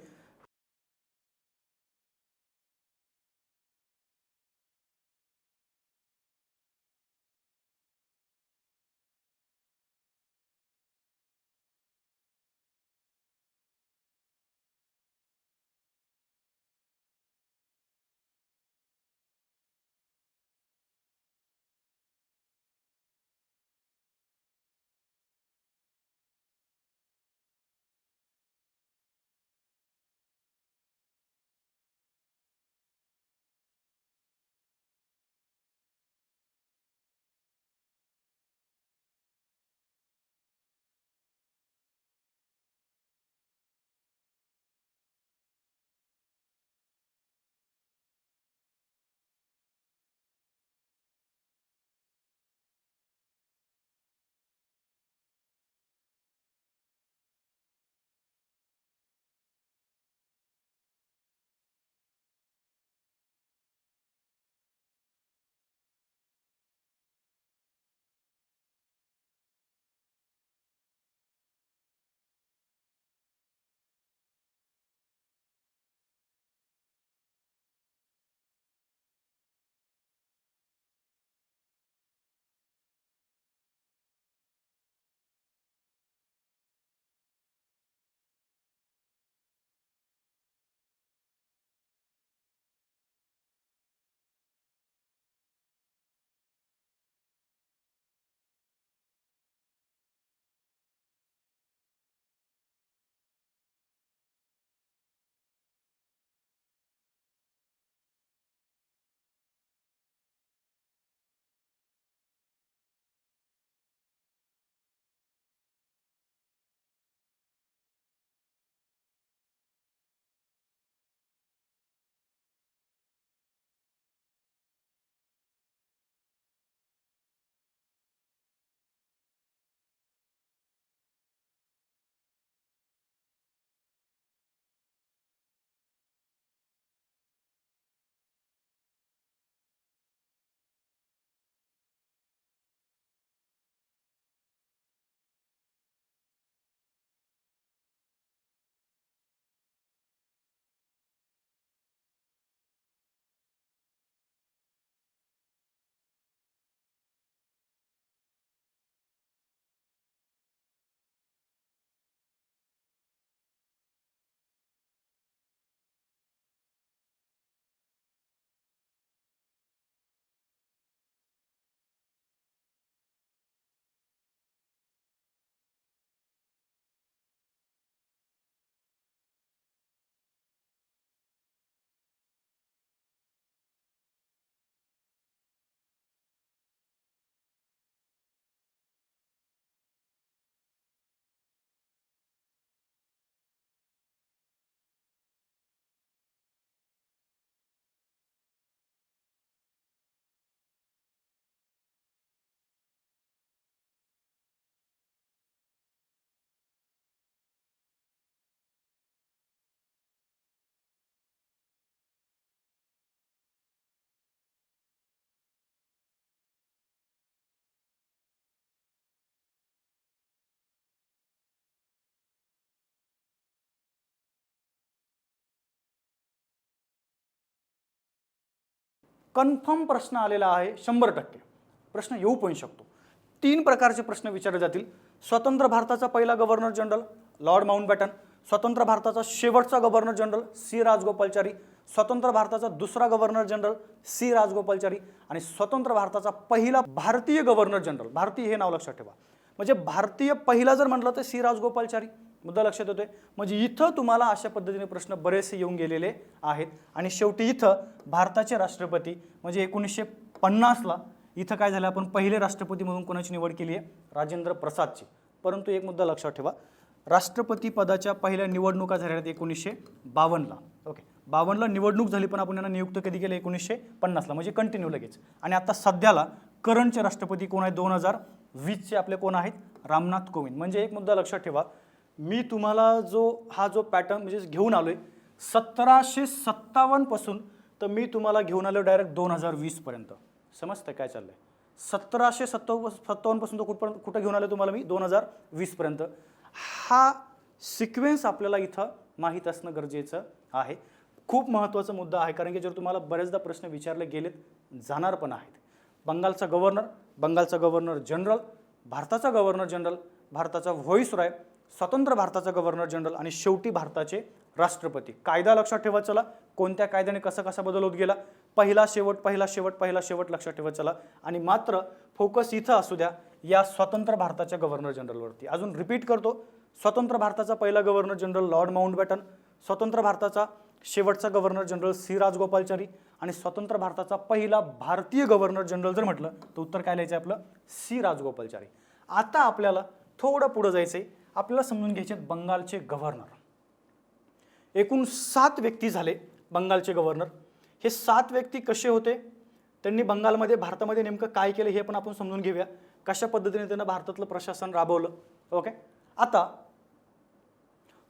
कन्फर्म प्रश्न आलेला आहे 100%. प्रश्न येऊ पण शकतो. 3 प्रकारचे प्रश्न विचारले जातील. स्वतंत्र भारताचा पहिला गव्हर्नर जनरल लॉर्ड माउंटबॅटन, स्वतंत्र भारताचा शेवटचा गव्हर्नर जनरल सी राजगोपालचारी, स्वतंत्र भारताचा दुसरा गव्हर्नर जनरल सी राजगोपालचारी आणि स्वतंत्र भारताचा पहिला भारतीय गव्हर्नर जनरल. भारतीय हे नाव लक्षात ठेवा. म्हणजे भारतीय पहिला जर म्हटलं तर सी राजगोपालचारी. मुद्दा लक्षात येतोय. म्हणजे इथं तुम्हाला अशा पद्धतीने प्रश्न बरेचसे येऊन गेलेले आहेत. आणि शेवटी इथं भारताचे राष्ट्रपती म्हणजे 1950ला इथं काय झालं, आपण पहिले राष्ट्रपती म्हणून कोणाची निवड केली आहे, राजेंद्र प्रसादची. परंतु एक मुद्दा लक्षात ठेवा, राष्ट्रपती पदाच्या पहिल्या निवडणुका झाल्या 1952ला. ओके, 52ला निवडणूक झाली, पण आपण यांना नियुक्त कधी केलं, 1950ला. म्हणजे कंटिन्यू लगेच. आणि आता सध्याला करंटचे राष्ट्रपती कोण आहेत, 2020चे आपले कोण आहेत, रामनाथ कोविंद. म्हणजे एक मुद्दा लक्षात ठेवा, मी तुम्हाला हा जो पॅटर्न म्हणजे घेऊन आलोय 1757 पासून, तर मी तुम्हाला घेऊन आलो डायरेक्ट 2020 पर्यंत. समजतं काय चाललंय. 1757 पासून तो कुठं घेऊन आलो तुम्हाला मी, 2020 पर्यंत. हा सिक्वेन्स आपल्याला इथं माहीत असणं गरजेचं आहे. खूप महत्त्वाचा मुद्दा आहे, कारण की जर तुम्हाला बरेचदा प्रश्न विचारले गेलेत, जाणार पण आहेत. बंगालचा गव्हर्नर, बंगालचा गव्हर्नर जनरल, भारताचा गव्हर्नर जनरल, भारताचा व्हॉइसरॉय, स्वतंत्र भारताचा गव्हर्नर जनरल आणि शेवटी भारताचे राष्ट्रपती. कायदा लक्षात ठेवा. चला, कोणत्या कायद्याने कसा बदल होत गेला, पहिला शेवट लक्षात ठेवा. चला, आणि मात्र फोकस इथं असू द्या या स्वतंत्र भारताच्या गव्हर्नर जनरलवरती. अजून रिपीट करतो, स्वतंत्र भारताचा पहिला गव्हर्नर जनरल लॉर्ड माउंटबॅटन, स्वतंत्र भारताचा शेवटचा गव्हर्नर जनरल सी राजगोपालचारी आणि स्वतंत्र भारताचा पहिला भारतीय गव्हर्नर जनरल जर म्हटलं तर उत्तर काय लिहायचं आपलं, सी राजगोपालचारी. आता आपल्याला थोडं पुढे जायचंय. आपल्याला समजून घ्यायचे बंगालचे गव्हर्नर. एकूण 7 व्यक्ती झाले बंगालचे गव्हर्नर. हे 7 व्यक्ती कसे होते, त्यांनी बंगालमध्ये भारतामध्ये नेमकं काय केलं हे पण आपण समजून घेऊया. कशा पद्धतीने त्यांना भारतातलं प्रशासन राबवलं. ओके, आता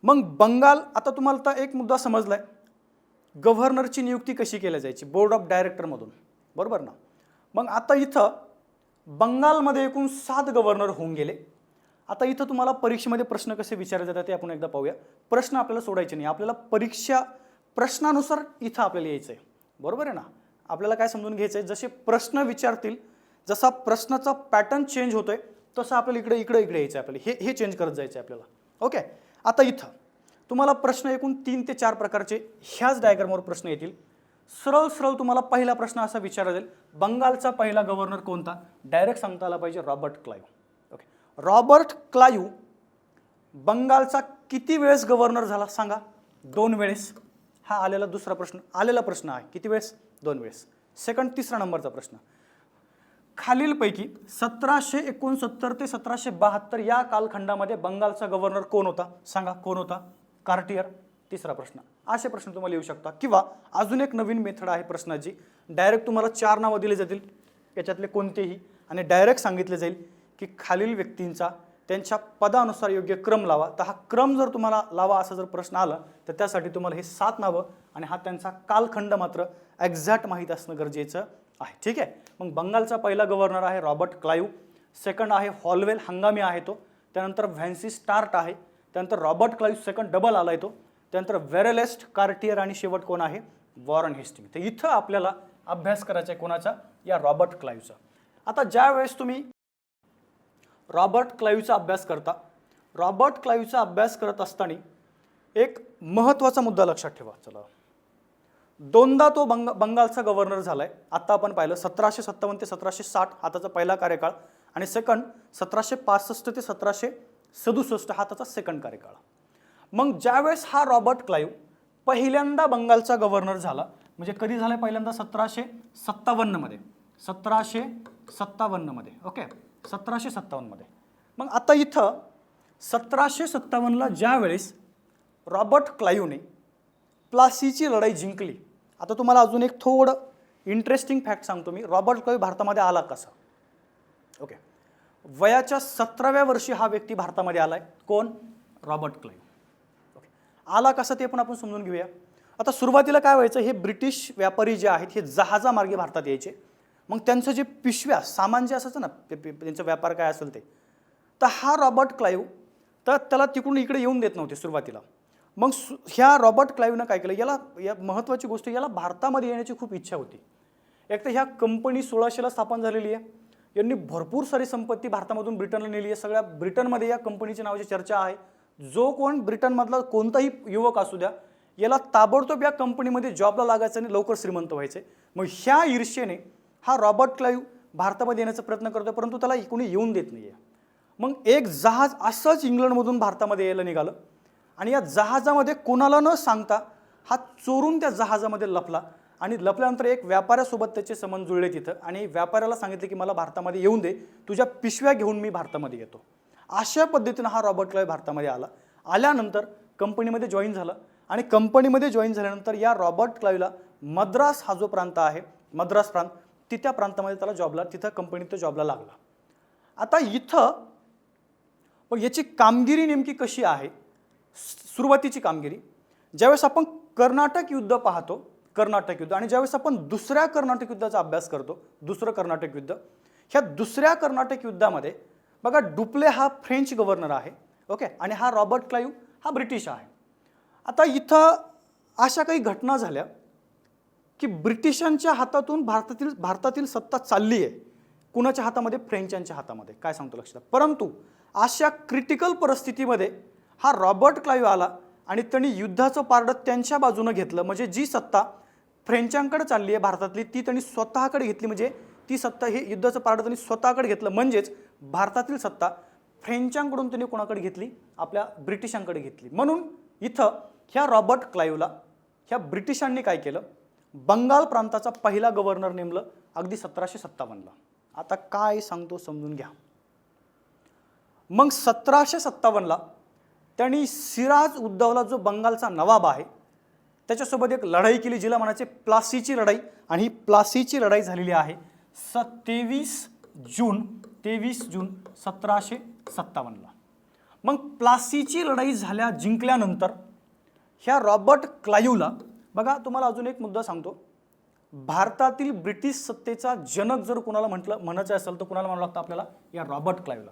मग बंगाल, आता तुम्हाला तर एक मुद्दा समजलाय, गव्हर्नरची नियुक्ती कशी केली जायची, बोर्ड ऑफ डायरेक्टरमधून, बरोबर ना. मग आता इथं बंगालमध्ये एकूण 7 गव्हर्नर होऊन गेले. आता इथं तुम्हाला परीक्षेमध्ये प्रश्न कसे विचारले जातात ते आपण एकदा पाहूया. प्रश्न आपल्याला सोडायचे नाही, आपल्याला परीक्षा प्रश्नानुसार इथं आपल्याला यायचं आहे, बरोबर आहे ना. आपल्याला काय समजून घ्यायचं आहे, जसे प्रश्न विचारतील, जसा प्रश्नाचा पॅटर्न चेंज होतोय तसं आपल्याला इकडे यायचं आहे. आपल्याला हे चेंज करत जायचं आहे आपल्याला. ओके, आता इथं तुम्हाला प्रश्न एकूण 3 ते 4 प्रकारचे ह्याच डायग्रामवर प्रश्न येतील. सरळ तुम्हाला पहिला प्रश्न असा विचारला जाईल, बंगालचा पहिला गव्हर्नर कोणता, डायरेक्ट सांगता आला पाहिजे, Robert Clive. Okay, Robert Clive बंगालचा किती वेळेस गव्हर्नर झाला सांगा, 2 वेळेस. हा आलेला प्रश्न आहे, किती वेळेस, 2 वेळेस. सेकंड, तिसरा नंबरचा प्रश्न, खालीलपैकी 1769 ते 1772 या कालखंडामध्ये बंगालचा गव्हर्नर कोण होता सांगा, कोण होता, कार्टियर. तिसरा प्रश्न. असे प्रश्न तुम्हाला येऊ शकतात. किंवा अजून एक नवीन मेथड आहे प्रश्नाची, डायरेक्ट तुम्हाला 4 नावं दिली जातील याच्यातले कोणतेही, आणि डायरेक्ट सांगितले जाईल की खालील व्यक्तींचा त्यांच्या पदानुसार योग्य क्रम लावा. तर हा क्रम जर तुम्हाला लावा असा जर प्रश्न आला तर त्यासाठी तुम्हाला हे 7 नावं आणि हा त्यांचा कालखंड मात्र एक्झॅक्ट माहीत असणं गरजेचं आहे. ठीक आहे. मग बंगालचा पहिला गव्हर्नर आहे रॉबर्ट क्लाइव्ह, सेकंड आहे हॉलवेल, हंगामी आहे तो, त्यानंतर व्हॅन्सी स्टार्ट आहे, त्यानंतर रॉबर्ट क्लाइव्ह सेकंड डबल आलाय तो, त्यानंतर वेरेलेस्ट, कार्टियर आणि शेवट कोण आहे, वॉरन हेस्टिंग. तर इथं आपल्याला अभ्यास करायचा आहे कोणाचा, या रॉबर्ट क्लाइव्हचा. आता ज्या वेळेस तुम्ही रॉबर्ट क्लाइव्हचा अभ्यास करता, रॉबर्ट क्लाइव्हचा अभ्यास करत असताना एक महत्त्वाचा मुद्दा लक्षात ठेवा. चला, 2दा तो बंगालचा गव्हर्नर झालाय. आता आपण पाहिलं 1757 ते 1760 हा त्याचा पहिला कार्यकाळ, आणि सेकंड 1765 ते 1767 हा त्याचा सेकंड कार्यकाळ. मग ज्यावेळेस हा रॉबर्ट क्लाइव्ह पहिल्यांदा बंगालचा गव्हर्नर झाला, म्हणजे कधी झालाय पहिल्यांदा, 1757 मध्ये, 1757 मध्ये. ओके, 1757 मध्ये. मग आता इथं 1757ला ज्या वेळेस रॉबर्ट क्लाइव्हने प्लासीची लढाई जिंकली. आता तुम्हाला अजून एक थोडं इंटरेस्टिंग फॅक्ट सांगतो मी, रॉबर्ट क्लाइव्ह भारतामध्ये आला कसा. ओके, वयाच्या 17व्या वर्षी हा व्यक्ती भारतामध्ये आलाय. कोण, रॉबर्ट क्लाइव्ह. ओके, आला कसा ते पण आपण समजून घेऊया. आता सुरुवातीला काय व्हायचं, हे ब्रिटिश व्यापारी जे आहेत हे जहाजामार्गे भारतात यायचे. मग त्यांचं जे पिशव्या सामान जे असायचं ना, त्यांचा व्यापार काय असेल ते, तर हा रॉबर्ट क्लाइव्ह तर त्याला तिकडून इकडे येऊन देत नव्हते सुरुवातीला. मग ह्या रॉबर्ट क्लाइव्हनं काय केलं, या महत्त्वाची गोष्ट, याला भारतामध्ये येण्याची खूप इच्छा होती. एक तर ह्या कंपनी 1600ला स्थापन झालेली आहे. यांनी भरपूर सारी संपत्ती भारतामधून ब्रिटनला नेली आहे. सगळ्या ब्रिटनमध्ये या कंपनीच्या नावाची चर्चा आहे. जो कोण ब्रिटनमधला कोणताही युवक असू द्या, याला ताबडतोब या कंपनीमध्ये जॉबला लागायचं आणि लवकर श्रीमंत व्हायचे. मग ह्या ईर्ष्येने हा रॉबर्ट क्लाइव्ह भारतामध्ये येण्याचा प्रयत्न करतो, परंतु त्याला कोणी येऊन देत नाही आहे. मग एक जहाज असंच इंग्लंडमधून भारतामध्ये यायला निघालं आणि या जहाजामध्ये कोणाला न सांगता हा चोरून त्या जहाजामध्ये लपला आणि लपल्यानंतर एक व्यापाऱ्यासोबत त्याचे संबंध जुळले तिथं आणि व्यापाऱ्याला सांगितले की मला भारतामध्ये येऊन दे, तुझ्या पिशव्या घेऊन मी भारतामध्ये येतो. अशा पद्धतीनं हा रॉबर्ट क्लाइव्ह भारतामध्ये आला. आल्यानंतर कंपनीमध्ये जॉईन झाला आणि कंपनीमध्ये जॉईन झाल्यानंतर या रॉबर्ट क्लाइव्हला मद्रास हा जो प्रांत आहे, मद्रास प्रांत, त्या प्रांतामध्ये त्याला जॉबला, तिथं कंपनीत तो जॉबला लागला. आता इथं पण याची कामगिरी नेमकी कशी आहे, सुरुवातीची कामगिरी, ज्यावेळेस आपण कर्नाटक युद्ध पाहतो, कर्नाटक युद्ध, आणि ज्यावेळेस आपण दुसऱ्या कर्नाटक युद्धाचा अभ्यास करतो, दुसरं कर्नाटक युद्ध, ह्या दुसऱ्या कर्नाटक युद्धामध्ये बघा डुप्ले हा फ्रेंच गव्हर्नर आहे, ओके, आणि हा रॉबर्ट क्लाइव्ह हा ब्रिटिश आहे. आता इथं अशा काही घटना झाल्या की ब्रिटिशांच्या हातातून भारतातील सत्ता चालली आहे. कुणाच्या हातामध्ये? फ्रेंचांच्या हातामध्ये. काय सांगतो लक्षात. परंतु अशा क्रिटिकल परिस्थितीमध्ये हा रॉबर्ट क्लाइव्ह आला आणि त्यांनी युद्धाचं पारडं त्यांच्या बाजूनं घेतलं. म्हणजे जी सत्ता फ्रेंचांकडे चालली आहे भारतातली ती त्यांनी स्वतःकडे घेतली. म्हणजे ती सत्ता, हे युद्धाचं पारडं त्यांनी स्वतःकडे घेतलं. म्हणजेच भारतातील सत्ता फ्रेंचांकडून त्यांनी कोणाकडे घेतली? आपल्या ब्रिटिशांकडे घेतली. म्हणून इथं ह्या रॉबर्ट क्लाइव्हला ह्या ब्रिटिशांनी काय केलं? बंगाल प्रांताचा पहिला गव्हर्नर नेमलं अगदी 1757ला. आता काय सांगतो समजून घ्या. मग 1757ला त्यांनी सिराज उद्दौला जो बंगालचा नवाब आहे त्याच्यासोबत एक लढाई केली, जिला म्हणायचे प्लासीची लढाई. आणि ही प्लासीची लढाई झालेली आहे 23 जून 1757ला. मग प्लासीची लढाई जिंकल्यानंतर ह्या रॉबर्ट क्लाइव्हला, बघा तुम्हाला अजून एक मुद्दा सांगतो, भारतातील ब्रिटिश सत्तेचा जनक जर कुणाला म्हणायचं असेल तर कुणाला म्हणावं लागतं आपल्याला? या रॉबर्ट क्लाइव्हला.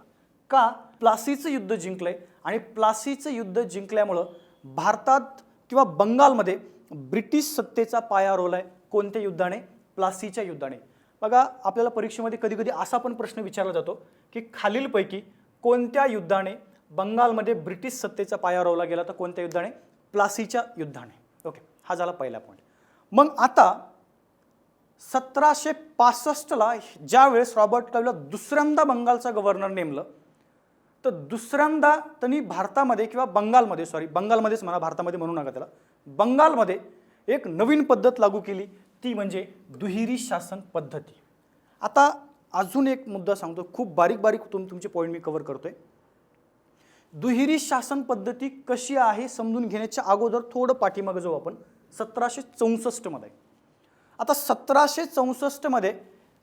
का? प्लासीचं युद्ध जिंकलंय आणि प्लासीचं युद्ध जिंकल्यामुळं भारतात किंवा बंगालमध्ये ब्रिटिश सत्तेचा पाया रोवलाय. कोणत्या युद्धाने? प्लासीच्या युद्धाने. बघा आपल्याला परीक्षेमध्ये कधी कधी असा पण प्रश्न विचारला जातो की खालीलपैकी कोणत्या युद्धाने बंगालमध्ये ब्रिटिश सत्तेचा पाया रोवला गेला? तर कोणत्या युद्धाने? प्लासीच्या युद्धाने. ओके, हा झाला पहिला पॉईंट. मग आता 1765ला ज्यावेळेस रॉबर्ट क्लाइव्हला दुसऱ्यांदा बंगालचा गव्हर्नर नेमलं, तर दुसऱ्यांदा त्यांनी भारतामध्ये किंवा बंगालमध्ये, बंगालमध्येच म्हणा, भारतामध्ये म्हणू नका त्याला, बंगालमध्ये एक नवीन पद्धत लागू केली, ती म्हणजे दुहेरी शासन पद्धती. आता अजून एक मुद्दा सांगतो, खूप बारीक बारीक तुमचे पॉईंट मी कव्हर करतोय. दुहेरी शासन पद्धती कशी आहे समजून घेण्याच्या अगोदर थोडं पाठीमागे जाऊ आपण. 1764मध्ये. आता 1764मध्ये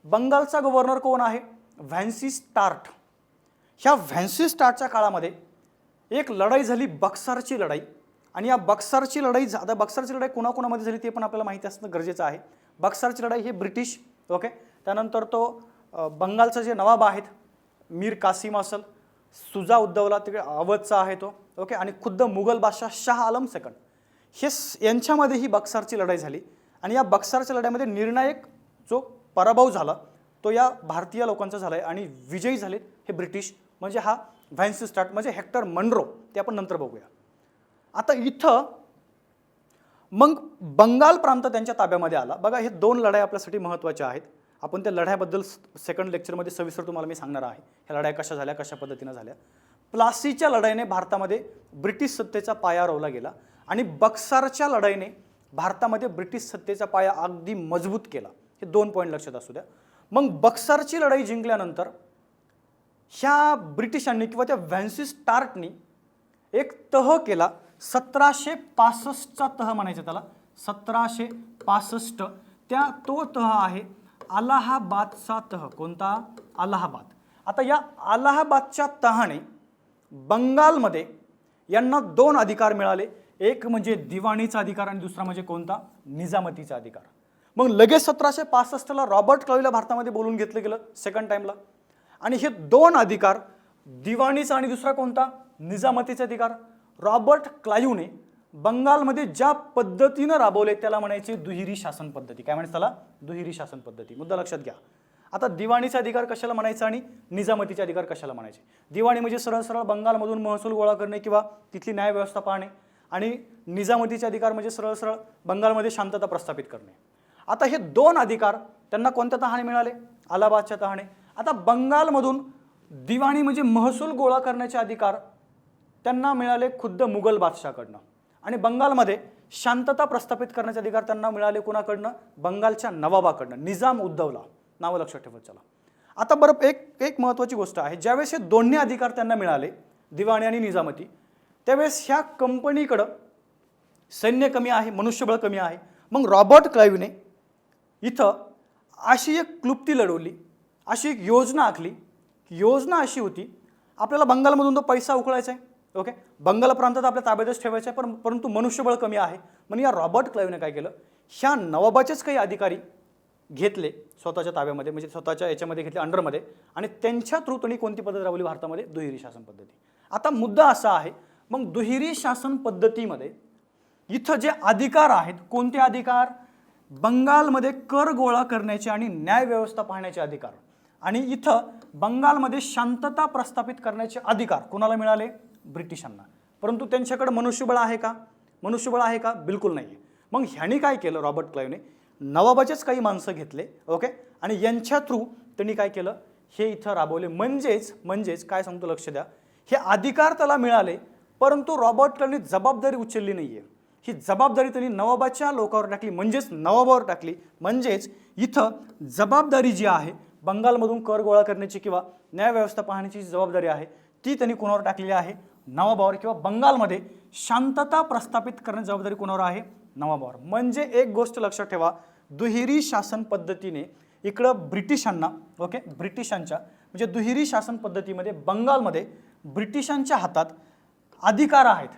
बंगालचा गव्हर्नर कोण आहे? व्हॅन्सिस्टार्ट. ह्या व्हॅन्सिस्टार्टच्या काळामध्ये एक लढाई झाली, बक्सारची लढाई. आणि या बक्सारची लढाई, आता बक्सारची लढाई कोणाकोणामध्ये झाली ते पण आपल्याला माहिती असणं गरजेचं आहे. बक्सारची लढाई हे ब्रिटिश, ओके, त्यानंतर तो बंगालचा जे नवाब आहेत मीर कासिम असल, सुजा उद्दौला तिकडे अवधचा आहे तो, ओके, आणि खुद्द मुघल बादशाह शाह आलम सेकंड, हे यांच्यामध्ये ही बक्सारची लढाई झाली. आणि या बक्सारच्या लढाईमध्ये निर्णायक जो पराभव झाला तो या भारतीय लोकांचा झाला आहे आणि विजयी झालेत हे ब्रिटिश, म्हणजे हा व्हॅन्सिस्टार्ट म्हणजे हेक्टर मनरो, ते आपण नंतर बघूया. आता इथं मग बंगाल प्रांत त्यांच्या ताब्यामध्ये आला. बघा हे दोन लढाई आपल्यासाठी महत्त्वाच्या आहेत. आपण त्या लढ्याबद्दल सेकंड लेक्चरमध्ये सविस्तर तुम्हाला मी सांगणार आहे. ह्या लढाई कशा झाल्या, कशा पद्धतीनं झाल्या. प्लासीच्या लढाईने भारतामध्ये ब्रिटिश सत्तेचा पाया रोवला गेला आणि बक्सारच्या लढाईने भारतामध्ये ब्रिटिश सत्तेचा पाया अगदी मजबूत केला. हे दोन पॉईंट लक्षात असू द्या. मग बक्सारची लढाई जिंकल्यानंतर ह्या ब्रिटिशांनी किंवा त्या व्हॅन्सिस्टार्टनी एक तह केला, 1765चा तह म्हणायचा त्याला, 1765. तो तह आहे अलाहाबादचा तह. कोणता? अलाहाबाद. आता या अलाहाबादच्या तहाने बंगालमध्ये यांना दोन अधिकार मिळाले. एक म्हणजे दिवाणीचा अधिकार आणि दुसरा म्हणजे कोणता? निजामतीचा अधिकार. मग लगेच 1765ला रॉबर्ट क्लाइव्हला भारतामध्ये बोलून घेतलं गेलं सेकंड टाइमला. आणि हे दोन अधिकार, दिवाणीचा आणि दुसरा कोणता? निजामतीचा अधिकार, रॉबर्ट क्लाइव्हने बंगालमध्ये ज्या पद्धतीनं राबवले त्याला म्हणायचे दुहेरी शासन पद्धती. काय म्हणायचं त्याला? दुहेरी शासन पद्धती. मुद्दा लक्षात घ्या. आता दिवाणीचे अधिकार कशाला म्हणायचं आणि निजामतीचे अधिकार कशाला म्हणायचे? दिवाणी म्हणजे सरळ सरळ बंगालमधून महसूल गोळा करणे किंवा तिथली न्याय व्यवस्था पाहणे, आणि निजामतीचे अधिकार म्हणजे सरळ सरळ बंगालमध्ये शांतता प्रस्थापित करणे. आता हे दोन अधिकार त्यांना कोणत्या तहाने मिळाले? अलाहाबादच्या तहाने. आता बंगालमधून दिवाणी म्हणजे महसूल गोळा करण्याचे अधिकार त्यांना मिळाले खुद्द मुघल बादशाहकडनं, आणि बंगालमध्ये शांतता प्रस्थापित करण्याचे अधिकार त्यांना मिळाले कोणाकडनं? बंगालच्या नवाबाकडनं, निजाम उद्दौला. नावं लक्षात ठेवत चला. आता बरं एक महत्त्वाची गोष्ट आहे, ज्यावेळेस हे दोन्ही अधिकार त्यांना मिळाले, दिवाणी आणि निजामती, त्यावेळेस ह्या कंपनीकडं सैन्य कमी आहे, मनुष्यबळ कमी आहे. मग रॉबर्ट क्लाईव्हने इथं अशी एक क्लुप्ती लढवली, अशी एक योजना आखली. योजना अशी होती, आपल्याला बंगालमधून तो पैसा उकळायचा आहे, ओके, बंगाल प्रांतात आपल्या ताब्यातच ठेवायचं आहे, परंतु मनुष्यबळ कमी आहे. म्हणून या रॉबर्ट क्लाईव्हने काय केलं, ह्या नवाबाचेच काही अधिकारी घेतले स्वतःच्या ताब्यामध्ये, म्हणजे स्वतःच्या याच्यामध्ये घेतले, अंडरमध्ये, आणि त्यांच्या थ्रू त्यांनी कोणती पद्धत राबवली भारतामध्ये? दुहेरी शासन पद्धती. आता मुद्दा असा आहे, मग दुहेरी शासन पद्धतीमध्ये इथं जे अधिकार आहेत, कोणते अधिकार? बंगालमध्ये कर गोळा करण्याचे आणि न्याय व्यवस्था पाहण्याचे अधिकार, आणि इथं बंगालमध्ये शांतता प्रस्थापित करण्याचे अधिकार कोणाला मिळाले? ब्रिटिशांना. परंतु त्यांच्याकडे मनुष्यबळ आहे का? मनुष्यबळ आहे का? बिलकुल नाही. मग ह्याने काय केलं? रॉबर्ट क्लाईव्हने नवाबाचेच काही माणसं घेतले, ओके, आणि यांच्या थ्रू त्यांनी काय केलं? हे इथं राबवले. म्हणजेच काय सांगतो, लक्ष द्या, हे अधिकार त्याला मिळाले, परंतु रॉबर्ट क्लाईव्हने जबाबदारी उचलली नाहीये. ही जबाबदारी त्यांनी नवाबाच्या लोकांवर टाकली, म्हणजेच नवाबावर टाकली. म्हणजेच इथं जबाबदारी जी आहे बंगालमधून कर गोळा करण्याची किंवा न्याय व्यवस्था पाहण्याची जबाबदारी आहे, ती त्यांनी कोणावर टाकलेली आहे? नवाबावर. किंवा बंगालमध्ये शांतता प्रस्थापित करण्याची जबाबदारी कोणावर आहे? नवाबावर. म्हणजे एक गोष्ट लक्षात ठेवा, दुहेरी शासन पद्धतीने इकडं ब्रिटिशांना, ओके, ब्रिटिशांच्या म्हणजे दुहेरी शासन पद्धतीमध्ये बंगालमध्ये ब्रिटिशांच्या हातात अधिकार आहेत.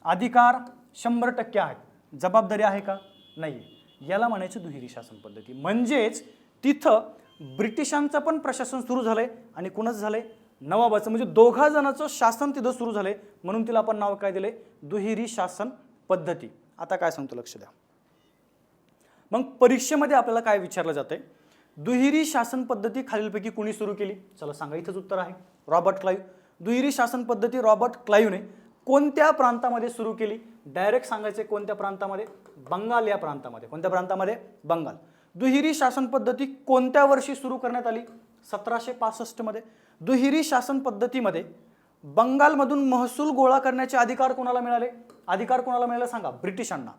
अधिकार 100% आहेत. जबाबदारी आहे का? नाही. याला म्हणायचं दुहेरी शासन पद्धती. म्हणजेच तिथं ब्रिटिशांचं पण प्रशासन सुरू झालंय आणि कुणाचं झालंय? नवाबाचं. म्हणजे दोघा जणांचं शासन तिथं सुरू झालंय, म्हणून तिला आपण नाव काय दिले? दुहेरी शासन पद्धती. आता काय सांगतो, लक्ष द्या. मग परीक्षेमध्ये आपल्याला काय विचारलं जातंय? दुहेरी शासन पद्धती खालीलपैकी कुणी सुरू केली? चला सांगा, इथंच उत्तर आहे, रॉबर्ट क्लाईव्ह. दुहेरी शासन पद्धती रॉबर्ट क्लाईव्हने कोणत्या प्रांतामध्ये सुरू केली? डायरेक्ट सांगायचे, कोणत्या प्रांतामध्ये? बंगाल या प्रांतामध्ये. कोणत्या प्रांतामध्ये? बंगाल. दुहेरी शासन पद्धती कोणत्या वर्षी सुरू करण्यात आली? 1765 मध्ये. दुहेरी शासन पद्धतीमध्ये बंगालमधून महसूल गोळा करण्याचे अधिकार कोणाला मिळाले? अधिकार कोणाला मिळाले सांगा? ब्रिटिशांना.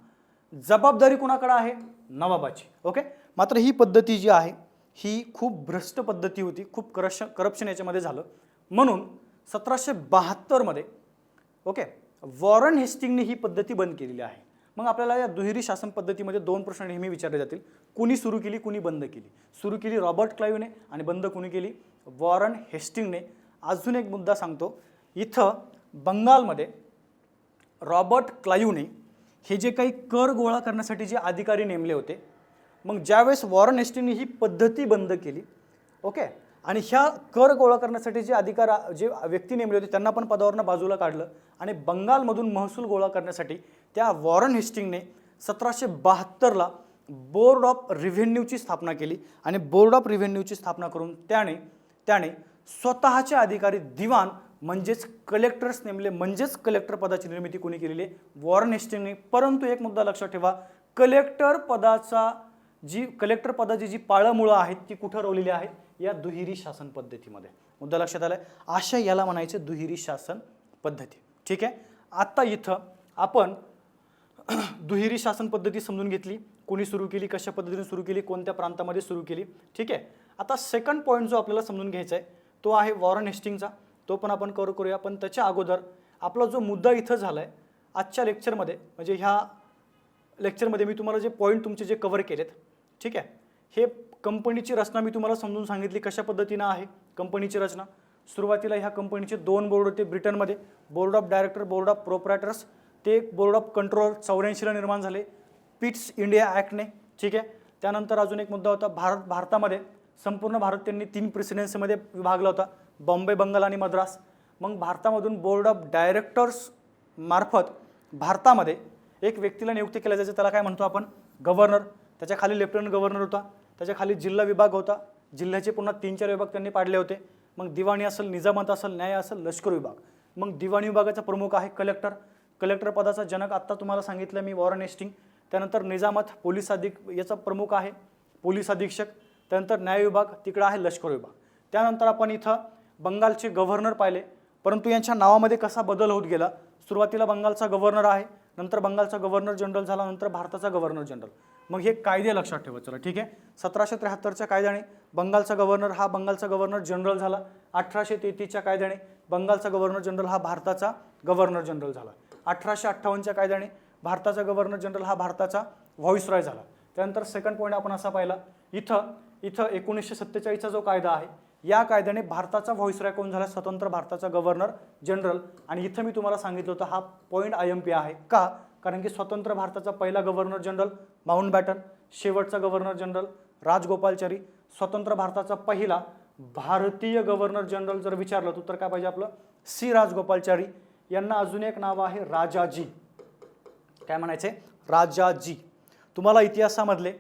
जबाबदारी कोणाकडे आहे? नवाबाची. ओके. मात्र ही पद्धती जी आहे ही खूप भ्रष्ट पद्धती होती, खूप करप्शन याच्यामध्ये झालं, म्हणून 1772 मध्ये ओके वॉरन हेस्टिंगने ही पद्धती बंद केलेली आहे. मग आपल्याला या दुहेरी शासन पद्धतीमध्ये दोन प्रश्न नेहमी विचारले जातील, कुणी सुरू केली, कुणी बंद केली? सुरू केली रॉबर्ट क्लाईव्हने आणि बंद कुणी केली? वॉरन हेस्टिंगने. अजून एक मुद्दा सांगतो, इथं बंगालमध्ये रॉबर्ट क्लाईव्हने हे जे काही कर गोळा करण्यासाठी जे अधिकारी नेमले होते, मग ज्यावेळेस वॉरन हेस्टिंगने ही पद्धती बंद केली ओके, आणि ह्या कर गोळा करण्यासाठी जे अधिकार जे व्यक्ती नेमले होते त्यांना पण पदावरनं बाजूला काढलं आणि बंगालमधून महसूल गोळा करण्यासाठी त्या वॉरन हेस्टिंगने 1772ला बोर्ड ऑफ रिव्हेन्यूची स्थापना केली आणि बोर्ड ऑफ रिव्हेन्यूची स्थापना करून त्याने स्वतःचे अधिकारी दिवाण म्हणजेच कलेक्टर्स नेमले, म्हणजेच कलेक्टर पदाची निर्मिती कोणी केलेली आहे? वॉरन हेस्टिंगने. परंतु एक मुद्दा लक्षात ठेवा, कलेक्टर पदाची जी पाळंमुळं आहेत ती कुठं रोवलेली आहेत? या दुहेरी शासन पद्धतीमध्ये. मुद्दा लक्षात आलाय? अशा याला म्हणायचे दुहेरी शासन पद्धती. ठीक आहे. आता इथं आपण दुहेरी शासन पद्धती समजून घेतली, कोणी सुरू केली, कशा पद्धतीने सुरू केली, कोणत्या प्रांतामध्ये सुरू केली. ठीक आहे. आता सेकंड पॉईंट जो आपल्याला समजून घ्यायचा आहे तो आहे वॉरन हेस्टिंगचा, तो पण आपण कव्हर करूया. पण त्याच्या अगोदर आपला जो मुद्दा इथं झालाय आजच्या लेक्चरमध्ये, म्हणजे ह्या लेक्चरमध्ये मी तुम्हाला जे पॉईंट तुमचे जे कव्हर केलेत, ठीक आहे, हे कंपनीची रचना मी तुम्हाला समजून सांगितली कशा पद्धतीनं आहे कंपनीची रचना. सुरुवातीला ह्या कंपनीचे दोन बोर्ड होते ब्रिटनमध्ये, board of director, board of proprietors. ते बोर्ड ऑफ कंट्रोल 84ला निर्माण झाले पिट्स इंडिया ॲक्टने. ठीक आहे. त्यानंतर अजून एक मुद्दा होता, भारतामध्ये संपूर्ण भारत त्यांनी 3 प्रेसिडेन्सीमध्ये विभागला होता, बॉम्बे, बंगाल आणि मद्रास. मग भारतामधून बोर्ड ऑफ डायरेक्टर्स मार्फत भारतामध्ये एक व्यक्तीला नियुक्त केलं जायचं, त्याला काय म्हणतो आपण? गव्हर्नर. त्याच्या खाली लेफ्टनंट गव्हर्नर होता, त्याच्या खाली जिल्हा विभाग होता, जिल्ह्याचे पुन्हा 3-4 विभाग त्यांनी पाडले होते. मग दिवाणी असेल, निजामत असेल, न्याय असेल, लष्कर विभाग. मग दिवाणी विभागाचा प्रमुख आहे कलेक्टर. कलेक्टर पदाचा जनक आत्ता तुम्हाला सांगितलं मी, वॉरन हेस्टिंग. त्यानंतर निजामत, पोलीस याचा प्रमुख आहे पोलीस अधीक्षक. त्यानंतर न्याय विभाग, तिकडं आहे लष्कर विभाग. त्यानंतर आपण इथं बंगालचे गव्हर्नर पाहिले, परंतु यांच्या नावामध्ये कसा बदल होत गेला. सुरुवातीला बंगालचा गव्हर्नर आहे, नंतर बंगालचा गव्हर्नर जनरल झाला, नंतर भारताचा गव्हर्नर जनरल. मग हे कायदे लक्षात ठेवा. चला ठीक आहे. 1773च्या कायद्याने बंगालचा गव्हर्नर हा बंगालचा गव्हर्नर जनरल झाला. 1833च्या कायद्याने बंगालचा गव्हर्नर जनरल हा भारताचा गव्हर्नर जनरल झाला. 1858च्या कायद्याने भारताचा गव्हर्नर जनरल हा भारताचा व्हॉइसरॉय झाला. त्यानंतर सेकंड पॉईंट आपण असा पाहिला, इथं 1947चा जो कायदा आहे, या कायद्याने भारताचा व्हॉइसरॉय कोण झाला? स्वतंत्र भारताचा गव्हर्नर जनरल. आणि इथं मी तुम्हाला सांगितलं होतं हा पॉईंट IMP आहे. का? कारण की स्वतंत्र भारताचा पहिला गव्हर्नर जनरल माउंटबॅटन, शेवटचा गव्हर्नर जनरल राजगोपालचारी. स्वतंत्र भारताचा पहिला भारतीय गव्हर्नर जनरल जर विचारलं तर काय पाहिजे आपलं? C राजगोपालचारी. यांना अजून एक नाव आहे राजाजी. काय म्हणायचे? राजाजी. तुम्हाला इतिहासामधले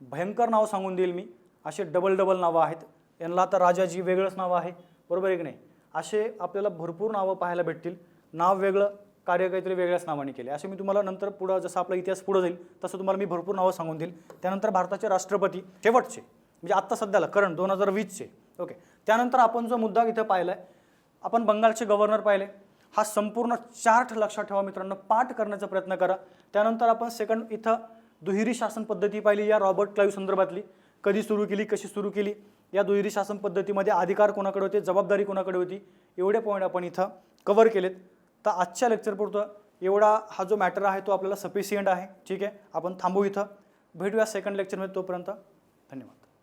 भयंकर नाव सांगून देईल मी, असे डबल नावं आहेत. यांना आता राजाजी वेगळंच नाव आहे, बरोबर आहे की नाही? असे आपल्याला भरपूर नावं पाहायला भेटतील. नाव वेगळं, कार्य काहीतरी वेगळ्याच नावाने केले. असे मी तुम्हाला नंतर पुढं जसं आपला इतिहास पुढे जाईल तसं तुम्हाला मी भरपूर नावं सांगून देईल. त्यानंतर भारताचे राष्ट्रपती शेवटचे, म्हणजे आत्ता सध्याला करंट 2020चे. ओके. त्यानंतर आपण जो मुद्दा इथं पाहिला आहे, आपण बंगालचे गव्हर्नर पाहिले. हा संपूर्ण चार्ट लक्षात ठेवा मित्रांनो, पाठ करण्याचा प्रयत्न करा. त्यानंतर आपण सेकंड इथं दुहेरी शासन पद्धती पाहिली, या रॉबर्ट क्लाइव्ह संदर्भातली. कधी सुरू केली, कशी सुरू केली, या दुहेरी शासन पद्धतीमध्ये अधिकार कोणाकडे होते, जबाबदारी कोणाकडे होती, एवढे पॉईंट आपण इथं कव्हर केलेत. तर आजच्या लेक्चरपुरतं एवढा हा जो मॅटर आहे तो आपल्याला सफिशियंट आहे. ठीक आहे, आपण थांबू इथं. भेटूया सेकंड लेक्चरमध्ये. तोपर्यंत धन्यवाद.